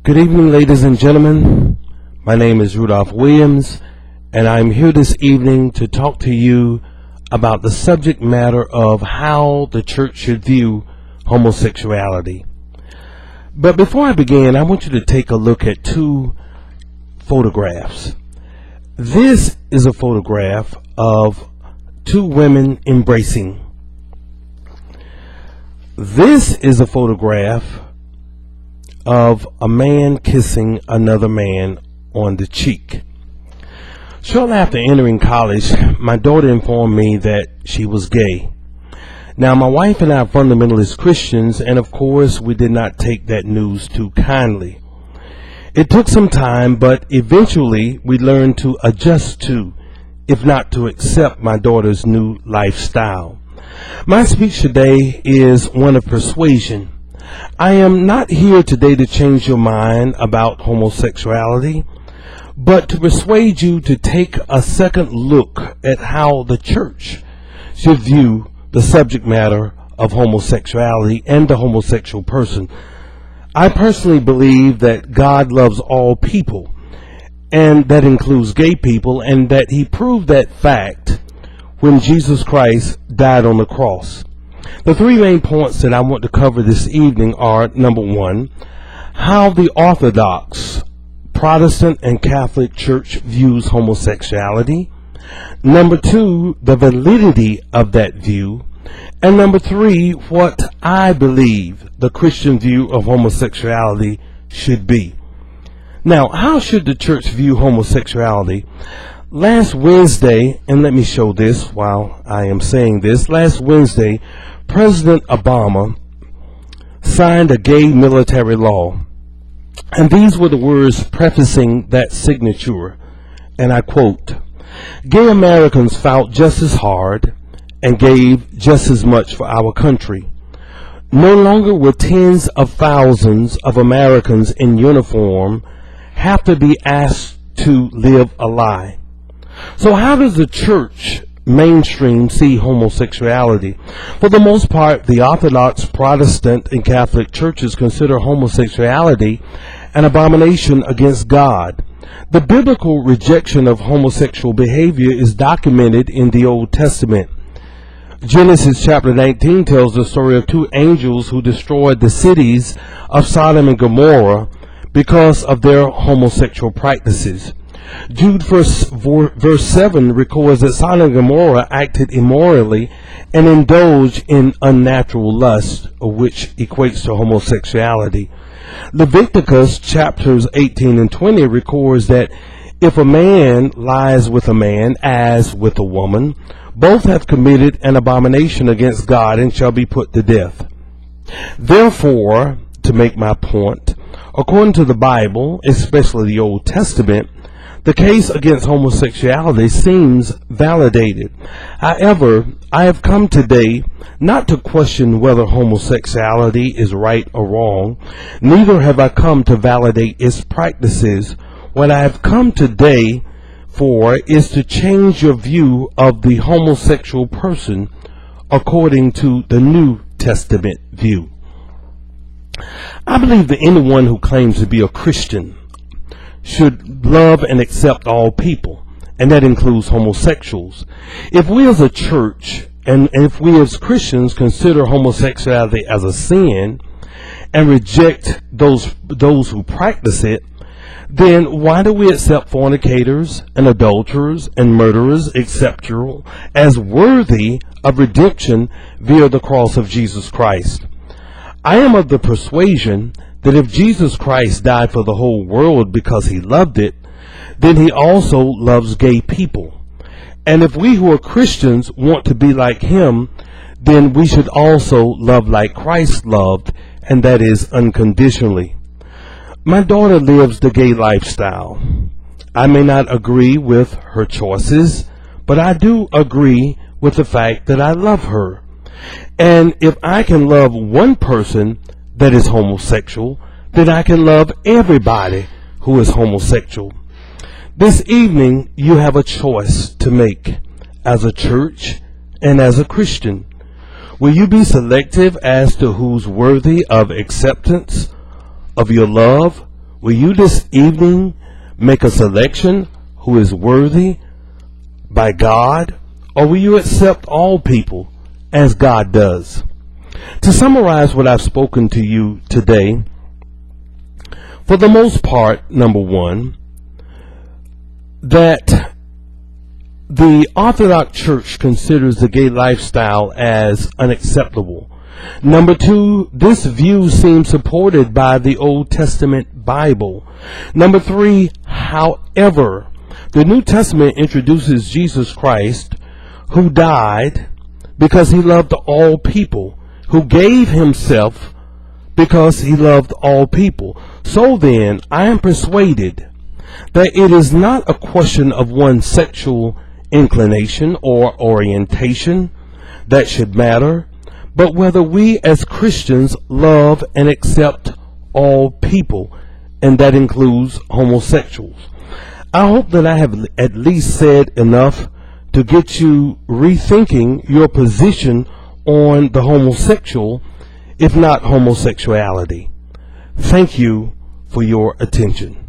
Good evening, ladies and gentlemen. My name is Rudolph Williams, and I'm here this evening to talk to you about the subject matter of how the church should view homosexuality. But before I begin, I want you to take a look at two photographs. This is a photograph of two women embracing. This is a photograph of a man kissing another man on the cheek. Shortly after entering college, my daughter informed me that she was gay. Now, my wife and I are fundamentalist Christians, and of course, we did not take that news too kindly. It took some time, but eventually we learned to adjust to, if not to accept, my daughter's new lifestyle. My speech today is one of persuasion. I am not here today to change your mind about homosexuality, but to persuade you to take a second look at how the church should view the subject matter of homosexuality and the homosexual person. I personally believe that God loves all people, and that includes gay people, and that He proved that fact when Jesus Christ died on the cross. The three main points that I want to cover this evening are, number one, how the Orthodox, Protestant, and Catholic Church views homosexuality. Number two, the validity of that view. And number three, what I believe the Christian view of homosexuality should be. Now, how should the church view homosexuality? Last Wednesday, and let me show this while I am saying this, last Wednesday, President Obama signed a gay military law, and these were the words prefacing that signature, and I quote, "Gay Americans fought just as hard and gave just as much for our country. No longer will tens of thousands of Americans in uniform have to be asked to live a lie." So how does the church mainstream see homosexuality? For the most part, the Orthodox, Protestant, and Catholic churches consider homosexuality an abomination against God. The biblical rejection of homosexual behavior is documented in the Old Testament. Genesis chapter 19 tells the story of two angels who destroyed the cities of Sodom and Gomorrah because of their homosexual practices. Jude verse 7 records that Sodom and Gomorrah acted immorally and indulged in unnatural lust, which equates to homosexuality. Leviticus chapters 18 and 20 records that if a man lies with a man as with a woman, both have committed an abomination against God and shall be put to death. Therefore, to make my point, according to the Bible, especially the Old Testament, the case against homosexuality seems validated. However, I have come today not to question whether homosexuality is right or wrong. Neither have I come to validate its practices. What I have come today for is to change your view of the homosexual person according to the New Testament view. I believe that anyone who claims to be a Christian should love and accept all people, and that includes homosexuals. If we as a church and if we as Christians consider homosexuality as a sin and reject those who practice it, then why do we accept fornicators and adulterers and murderers, etc., as worthy of redemption via the cross of Jesus Christ? I am of the persuasion that if Jesus Christ died for the whole world because He loved it, then He also loves gay people. And if we who are Christians want to be like Him, then we should also love like Christ loved, and that is unconditionally. My daughter lives the gay lifestyle. I may not agree with her choices, but I do agree with the fact that I love her. And if I can love one person that is homosexual, then I can love everybody who is homosexual. This evening, you have a choice to make as a church and as a Christian. Will you be selective as to who's worthy of acceptance of your love? Will you this evening make a selection who is worthy by God, or will you accept all people as God does? To summarize what I've spoken to you today, for the most part, number one, that the Orthodox Church considers the gay lifestyle as unacceptable. Number two, this view seems supported by the Old Testament Bible. Number three, however, the New Testament introduces Jesus Christ, who died because he loved all people, who gave himself because he loved all people. So then, I am persuaded that it is not a question of one's sexual inclination or orientation that should matter, but whether we as Christians love and accept all people, and that includes homosexuals. I hope that I have at least said enough to get you rethinking your position on the homosexual, if not homosexuality. Thank you for your attention.